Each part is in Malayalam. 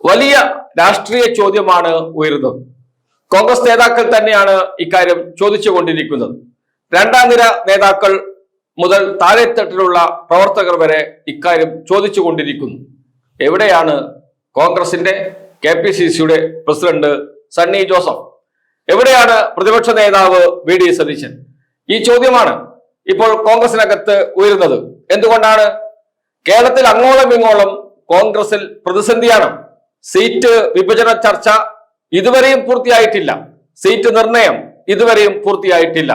വലിയ രാഷ്ട്രീയ ചോദ്യമാണ് ഉയരുന്നത്. കോൺഗ്രസ് നേതാക്കൾ തന്നെയാണ് ഇക്കാര്യം ചോദിച്ചുകൊണ്ടിരിക്കുന്നത്. രണ്ടാം നിര നേതാക്കൾ മുതൽ താഴെത്തട്ടിലുള്ള പ്രവർത്തകർ വരെ ഇക്കാര്യം ചോദിച്ചുകൊണ്ടിരിക്കുന്നു. എവിടെയാണ് കോൺഗ്രസിന്റെ KPCCയുടെ പ്രസിഡന്റ് സണ്ണി ജോസഫ്? എവിടെയാണ് പ്രതിപക്ഷ നേതാവ് VD സതീശൻ? ഈ ചോദ്യമാണ് ഇപ്പോൾ കോൺഗ്രസിനകത്ത് ഉയരുന്നത്. എന്തുകൊണ്ടാണ്? കേരളത്തിൽ അങ്ങോളം ഇങ്ങോളം കോൺഗ്രസിൽ പ്രതിസന്ധിയാണ്. സീറ്റ് വിഭജന ചർച്ച ഇതുവരെയും പൂർത്തിയായിട്ടില്ല. സീറ്റ് നിർണയം ഇതുവരെയും പൂർത്തിയായിട്ടില്ല.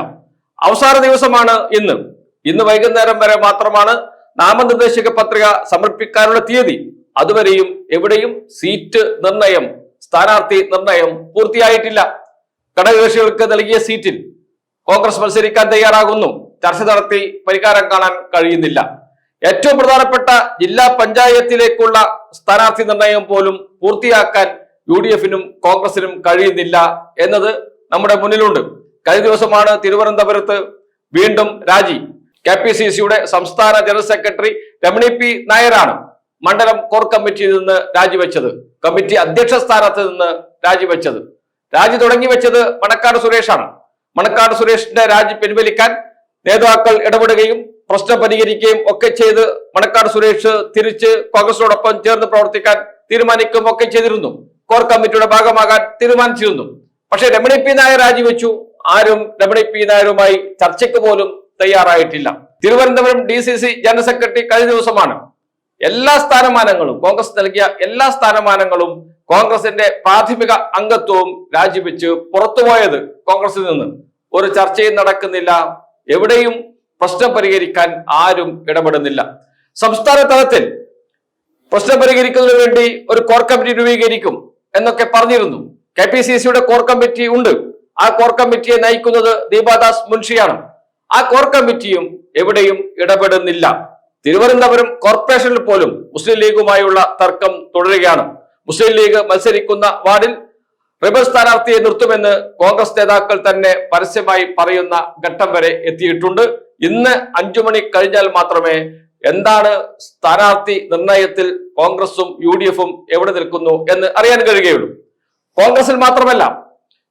അവസാന ദിവസമാണ് ഇന്ന് വൈകുന്നേരം വരെ മാത്രമാണ് നാമനിർദ്ദേശക പത്രിക സമർപ്പിക്കാനുള്ള തീയതി. അതുവരെയും എവിടെയും സീറ്റ് നിർണയം, സ്ഥാനാർത്ഥി നിർണയം പൂർത്തിയായിട്ടില്ല. ഘടകകക്ഷികൾക്ക് നൽകിയ സീറ്റിൽ കോൺഗ്രസ് മത്സരിക്കാൻ തയ്യാറാകുന്നു. ചർച്ച നടത്തി പരിഹാരം കാണാൻ കഴിയുന്നില്ല. ഏറ്റവും പ്രധാനപ്പെട്ട ജില്ലാ പഞ്ചായത്തിലേക്കുള്ള സ്ഥാനാർത്ഥി നിർണയം പോലും പൂർത്തിയാക്കാൻ UDFനും കോൺഗ്രസിനും കഴിയുന്നില്ല എന്നത് നമ്മുടെ മുന്നിലുണ്ട്. കഴിഞ്ഞ ദിവസമാണ് തിരുവനന്തപുരത്ത് വീണ്ടും രാജി. KPCCയുടെ സംസ്ഥാന ജനറൽ സെക്രട്ടറി രമണി P. നായരാണ് മണ്ഡലം കോർ കമ്മിറ്റിയിൽ നിന്ന് രാജിവെച്ചത്. കമ്മിറ്റി അധ്യക്ഷ സ്ഥാനത്ത് നിന്ന് രാജിവെച്ചത്. രാജി തുടങ്ങി വെച്ചത് മണക്കാട് സുരേഷാണ്. മണക്കാട് സുരേഷിന്റെ രാജി പിൻവലിക്കാൻ നേതാക്കൾ ഇടപെടുകയും പ്രശ്നം പരിഹരിക്കുകയും ഒക്കെ ചെയ്ത് മണക്കാട് സുരേഷ് തിരിച്ച് കോൺഗ്രസിനോടൊപ്പം ചേർന്ന് പ്രവർത്തിക്കാൻ തീരുമാനിക്കുകയും ഒക്കെ ചെയ്തിരുന്നു. കോർ കമ്മിറ്റിയുടെ ഭാഗമാകാൻ തീരുമാനിച്ചിരുന്നു. പക്ഷെ രമണി P. നായർ രാജിവെച്ചു. ആരും രമണി P. നായരുമായി ചർച്ചയ്ക്ക് പോലും തയ്യാറായിട്ടില്ല. തിരുവനന്തപുരം DCC ജനറൽ സെക്രട്ടറി കഴിഞ്ഞ ദിവസമാണ് എല്ലാ സ്ഥാനമാനങ്ങളും, കോൺഗ്രസ് നൽകിയ എല്ലാ സ്ഥാനമാനങ്ങളും കോൺഗ്രസിന്റെ പ്രാഥമിക അംഗത്വവും രാജിവെച്ച് പുറത്തുപോയത്. കോൺഗ്രസിൽ നിന്ന് ഒരു ചർച്ചയും നടക്കുന്നില്ല. എവിടെയും പ്രശ്നം പരിഹരിക്കാൻ ആരും ഇടപെടുന്നില്ല. സംസ്ഥാന തലത്തിൽ പ്രശ്നം പരിഹരിക്കുന്നതിന് വേണ്ടി ഒരു കോർ കമ്മിറ്റി രൂപീകരിക്കും എന്നൊക്കെ പറഞ്ഞിരുന്നു. KPCCയുടെ കോർ കമ്മിറ്റി ഉണ്ട്. ആ കോർ കമ്മിറ്റിയെ നയിക്കുന്നത് ദീപാദാസ് മുൻഷിയാണ്. ആ കോർ കമ്മിറ്റിയും എവിടെയും ഇടപെടുന്നില്ല. തിരുവനന്തപുരം കോർപ്പറേഷനിൽ പോലും മുസ്ലിം ലീഗുമായുള്ള തർക്കം തുടരുകയാണ്. മുസ്ലിം ലീഗ് മത്സരിക്കുന്ന വാർഡിൽ റിബൽ സ്ഥാനാർത്ഥിയെ നിർത്തുമെന്ന് കോൺഗ്രസ് നേതാക്കൾ തന്നെ പരസ്യമായി പറയുന്ന ഘട്ടം വരെ എത്തിയിട്ടുണ്ട്. ഇന്ന് 5 മണി കഴിഞ്ഞാൽ മാത്രമേ എന്താണ് സ്ഥാനാർത്ഥി നിർണയത്തിൽ കോൺഗ്രസും UDFും എവിടെ നിൽക്കുന്നു എന്ന് അറിയാൻ കഴിയുകയുള്ളൂ. കോൺഗ്രസിൽ മാത്രമല്ല,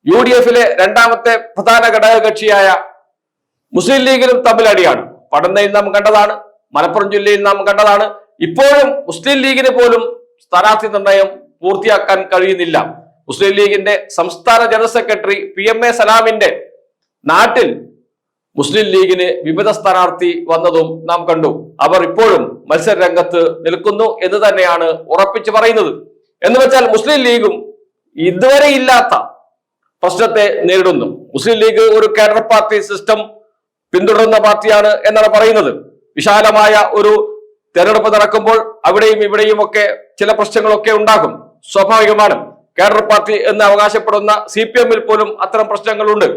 UDFിലെ രണ്ടാമത്തെ പ്രധാന ഘടകകക്ഷിയായ മുസ്ലിം ലീഗിലും തമ്മിലടിയാണ്. പടന്നയിൽ നാം കണ്ടതാണ്, മലപ്പുറം ജില്ലയിൽ നാം കണ്ടതാണ്. ഇപ്പോഴും മുസ്ലിം ലീഗിന് പോലും സ്ഥാനാർത്ഥി നിർണയം പൂർത്തിയാക്കാൻ കഴിയുന്നില്ല. മുസ്ലിം ലീഗിന്റെ സംസ്ഥാന ജനറൽ സെക്രട്ടറി PMA സലാമിന്റെ നാട്ടിൽ മുസ്ലിം ലീഗിന് വിമത സ്ഥാനാർത്ഥി വന്നതും നാം കണ്ടു. അവർ ഇപ്പോഴും മത്സര രംഗത്ത് നിൽക്കുന്നു എന്ന് തന്നെയാണ് ഉറപ്പിച്ചു പറയുന്നത്. എന്ന് വെച്ചാൽ മുസ്ലിം ലീഗും ഇതുവരെ ഇല്ലാത്ത പ്രശ്നത്തെ നേരിടുന്നു. മുസ്ലിം ലീഗ് ഒരു കേഡർ പാർട്ടി സിസ്റ്റം പിന്തുടരുന്ന പാർട്ടിയാണ് എന്നാണ് പറയുന്നത്. വിശാലമായ ഒരു തെരഞ്ഞെടുപ്പ് നടക്കുമ്പോൾ അവിടെയും ഇവിടെയും ഒക്കെ ചില പ്രശ്നങ്ങളൊക്കെ ഉണ്ടാകും, സ്വാഭാവികമാണ്. കേഡർ പാർട്ടി എന്ന് അവകാശപ്പെടുന്ന CPMൽ പോലും അത്തരം പ്രശ്നങ്ങളുണ്ട്.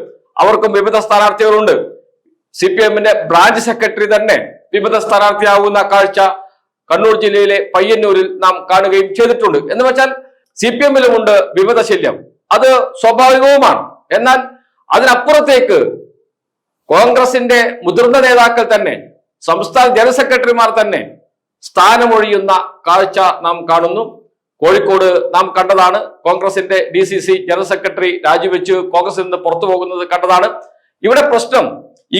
അവർക്കും വിമത സ്ഥാനാർത്ഥികളുണ്ട്. CPMന്റെ ബ്രാഞ്ച് സെക്രട്ടറി തന്നെ വിമത സ്ഥാനാർത്ഥിയാവുന്ന കാഴ്ച കണ്ണൂർ ജില്ലയിലെ പയ്യന്നൂരിൽ നാം കാണുകയും ചെയ്തിട്ടുണ്ട്. എന്ന് വെച്ചാൽ CPMലുമുണ്ട് വിമത ശല്യം. അത് സ്വാഭാവികവുമാണ്. എന്നാൽ അതിനപ്പുറത്തേക്ക് കോൺഗ്രസിന്റെ മുതിർന്ന നേതാക്കൾ തന്നെ, സംസ്ഥാന ജനറൽ സെക്രട്ടറിമാർ തന്നെ സ്ഥാനമൊഴിയുന്ന കാഴ്ച നാം കാണുന്നു. കോഴിക്കോട് നാം കണ്ടതാണ്. കോൺഗ്രസിന്റെ DCC ജനറൽ സെക്രട്ടറി രാജിവെച്ച് കോൺഗ്രസിൽ നിന്ന് പുറത്തു പോകുന്നത് കണ്ടതാണ്. ഇവിടെ പ്രശ്നം,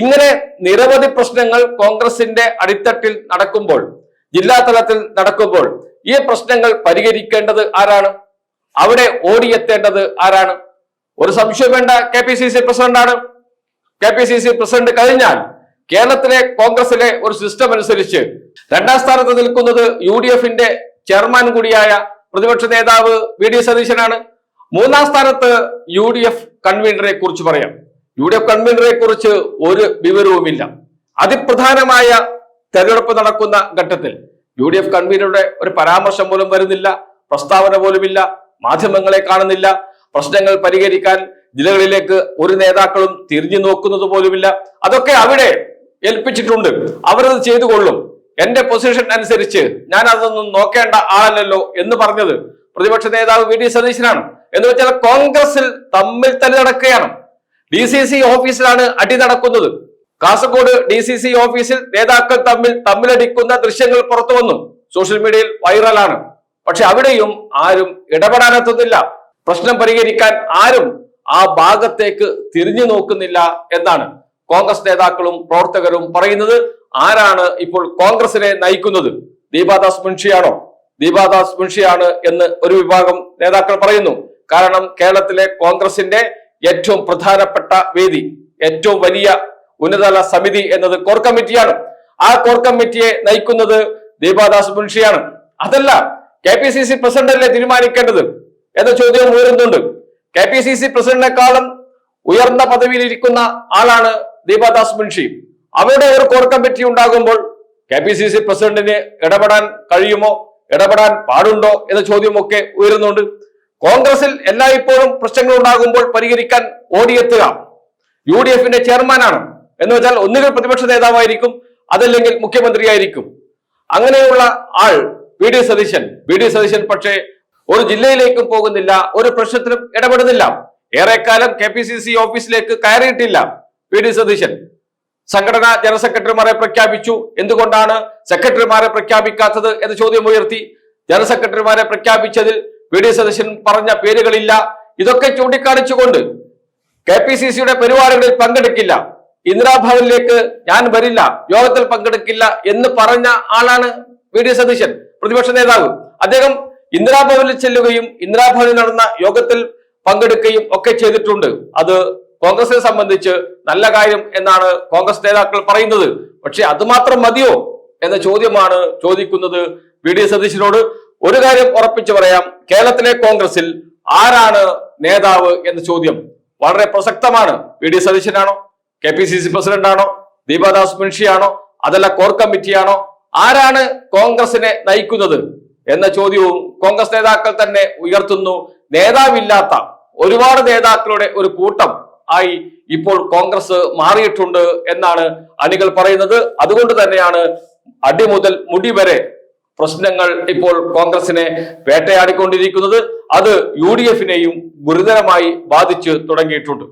ഇങ്ങനെ നിരവധി പ്രശ്നങ്ങൾ കോൺഗ്രസിന്റെ അടിത്തട്ടിൽ നടക്കുമ്പോൾ, ജില്ലാ തലത്തിൽ നടക്കുമ്പോൾ ഈ പ്രശ്നങ്ങൾ പരിഹരിക്കേണ്ടത് ആരാണ്? അവിടെ ഓടിയെത്തേണ്ടത് ആരാണ്? ഒരു സംശയം വേണ്ട, KPCC പ്രസിഡന്റാണ്. KPCC പ്രസിഡന്റ് കഴിഞ്ഞാൽ കേരളത്തിലെ കോൺഗ്രസിലെ ഒരു സിസ്റ്റം അനുസരിച്ച് രണ്ടാം സ്ഥാനത്ത് നിൽക്കുന്നത് UDFന്റെ ചെയർമാൻ കൂടിയായ പ്രതിപക്ഷ നേതാവ് VD സതീശനാണ്. മൂന്നാം സ്ഥാനത്ത് UDF കൺവീനറെ കുറിച്ച് പറയാം. UDF കൺവീനറെ കുറിച്ച് ഒരു വിവരവുമില്ല. അതിപ്രധാനമായ തെരഞ്ഞെടുപ്പ് നടക്കുന്ന ഘട്ടത്തിൽ UDF കൺവീനറുടെ ഒരു പരാമർശം പോലും വരുന്നില്ല, പ്രസ്താവന പോലുമില്ല, മാധ്യമങ്ങളെ കാണുന്നില്ല. പ്രശ്നങ്ങൾ പരിഹരിക്കാൻ ജില്ലകളിലേക്ക് ഒരു നേതാക്കളും തിരിഞ്ഞു നോക്കുന്നത് പോലുമില്ല. അതൊക്കെ അവിടെ ഏൽപ്പിച്ചിട്ടുണ്ട്, അവരത് ചെയ്തുകൊള്ളും. എന്റെ പൊസിഷൻ അനുസരിച്ച് ഞാൻ അതൊന്നും നോക്കേണ്ട ആളല്ലല്ലോ എന്ന് പറഞ്ഞത് പ്രതിപക്ഷ നേതാവ് VD സതീശനാണ്. എന്ന് വെച്ചാൽ കോൺഗ്രസിൽ തമ്മിൽ തല്ലി നടക്കുകയാണ്. DCC ഓഫീസിലാണ് അടി നടക്കുന്നത്. കാസർഗോഡ് DCC ഓഫീസിൽ നേതാക്കൾ തമ്മിലടിക്കുന്ന ദൃശ്യങ്ങൾ പുറത്തു വന്നു. സോഷ്യൽ മീഡിയയിൽ വൈറലാണ്. പക്ഷെ അവിടെയും ആരും ഇടപെടാനെത്തുന്നില്ല. പ്രശ്നം പരിഹരിക്കാൻ ആരും ആ ഭാഗത്തേക്ക് തിരിഞ്ഞു നോക്കുന്നില്ല എന്നാണ് കോൺഗ്രസ് നേതാക്കളും പ്രവർത്തകരും പറയുന്നത്. ആരാണ് ഇപ്പോൾ കോൺഗ്രസിനെ നയിക്കുന്നത്? ദീപാദാസ് മുൻഷിയാണോ? ദീപാദാസ് മുൻഷിയാണ് എന്ന് ഒരു വിഭാഗം നേതാക്കൾ പറയുന്നു. കാരണം കേരളത്തിലെ കോൺഗ്രസിന്റെ ഏറ്റവും പ്രധാനപ്പെട്ട വേദി, ഏറ്റവും വലിയ ഉന്നതതല സമിതി എന്നത് കോർ കമ്മിറ്റിയാണ്. ആ കോർ കമ്മിറ്റിയെ നയിക്കുന്നത് ദീപാദാസ് മുൻഷിയാണ്. അതല്ല, KPCC പ്രസിഡന്റല്ലേ തീരുമാനിക്കേണ്ടത് എന്ന ചോദ്യം ഉയരുന്നുണ്ട്. KPCC പ്രസിഡന്റിനെക്കാളും ഉയർന്ന പദവിയിൽ ആളാണ് ദീപാദാസ് മുൻഷി. അവരുടെ ഒരു കോർ കമ്മിറ്റി ഉണ്ടാകുമ്പോൾ KPCC പ്രസിഡന്റിന് ഇടപെടാൻ കഴിയുമോ, ഇടപെടാൻ പാടുണ്ടോ എന്ന ചോദ്യമൊക്കെ ഉയരുന്നുണ്ട്. കോൺഗ്രസിൽ എല്ലായ്പ്പോഴും പ്രശ്നങ്ങൾ ഉണ്ടാകുമ്പോൾ പരിഹരിക്കാൻ ഓടിയെത്തുക UDF-ന്റെ ചെയർമാനാണ്. എന്ന് വെച്ചാൽ ഒന്നുകിൽ പ്രതിപക്ഷ നേതാവായിരിക്കും, അതല്ലെങ്കിൽ മുഖ്യമന്ത്രിയായിരിക്കും. അങ്ങനെയുള്ള ആൾ VD സതീശൻ പക്ഷേ ഒരു ജില്ലയിലേക്കും പോകുന്നില്ല, ഒരു പ്രശ്നത്തിലും ഇടപെടുന്നില്ല. ഏറെക്കാലം KPCC ഓഫീസിലേക്ക് കയറിയിട്ടില്ല VD സതീശൻ. സംഘടനാ ജനറൽ സെക്രട്ടറിമാരെ പ്രഖ്യാപിച്ചു. എന്തുകൊണ്ടാണ് സെക്രട്ടറിമാരെ പ്രഖ്യാപിക്കാത്തത് എന്ന ചോദ്യം ഉയർത്തി. ജനറൽ സെക്രട്ടറിമാരെ പ്രഖ്യാപിച്ചതിൽ VD സതീശൻ പറഞ്ഞ പേരുകളില്ല. ഇതൊക്കെ ചൂണ്ടിക്കാണിച്ചുകൊണ്ട് KPCC-യുടെ പരിപാടികളിൽ പങ്കെടുക്കില്ല, ഇന്ദിരാഭവനിലേക്ക് ഞാൻ വരില്ല, യോഗത്തിൽ പങ്കെടുക്കില്ല എന്ന് പറഞ്ഞ ആളാണ് VD സതീശൻ, പ്രതിപക്ഷ നേതാവ്. അദ്ദേഹം ഇന്ദിരാഭവനിൽ ചെല്ലുകയും ഇന്ദിരാഭവനിൽ നടന്ന യോഗത്തിൽ പങ്കെടുക്കുകയും ഒക്കെ ചെയ്തിട്ടുണ്ട്. അത് കോൺഗ്രസിനെ സംബന്ധിച്ച് നല്ല കാര്യം എന്നാണ് കോൺഗ്രസ് നേതാക്കൾ പറയുന്നത്. പക്ഷെ അതുമാത്രം മതിയോ എന്ന ചോദ്യമാണ് ചോദിക്കുന്നത് VD സതീശനോട്. ഒരു കാര്യം ഉറപ്പിച്ചു പറയാം, കേരളത്തിലെ കോൺഗ്രസിൽ ആരാണ് നേതാവ് എന്ന ചോദ്യം വളരെ പ്രസക്തമാണ്. VD സതീശനാണോ, KPCC പ്രസിഡന്റ് ആണോ, ദീപാദാസ് മുൻഷിയാണോ, അതല്ല കോർ കമ്മിറ്റിയാണോ? ആരാണ് കോൺഗ്രസിനെ നയിക്കുന്നത് എന്ന ചോദ്യവും കോൺഗ്രസ് നേതാക്കൾ തന്നെ ഉയർത്തുന്നു. നേതാവില്ലാത്ത ഒരുപാട് നേതാക്കളുടെ ഒരു കൂട്ടം ആയി ഇപ്പോൾ കോൺഗ്രസ് മാറിയിട്ടുണ്ട് എന്നാണ് അണികൾ പറയുന്നത്. അതുകൊണ്ട് തന്നെയാണ് അടി മുതൽ മുടി വരെ പ്രശ്നങ്ങൾ ഇപ്പോൾ കോൺഗ്രസിനെ വേട്ടയാടിക്കൊണ്ടിരിക്കുന്നത്. അത് UDF-നെയും ഗുരുതരമായി ബാധിച്ചു തുടങ്ങിയിട്ടുണ്ട്.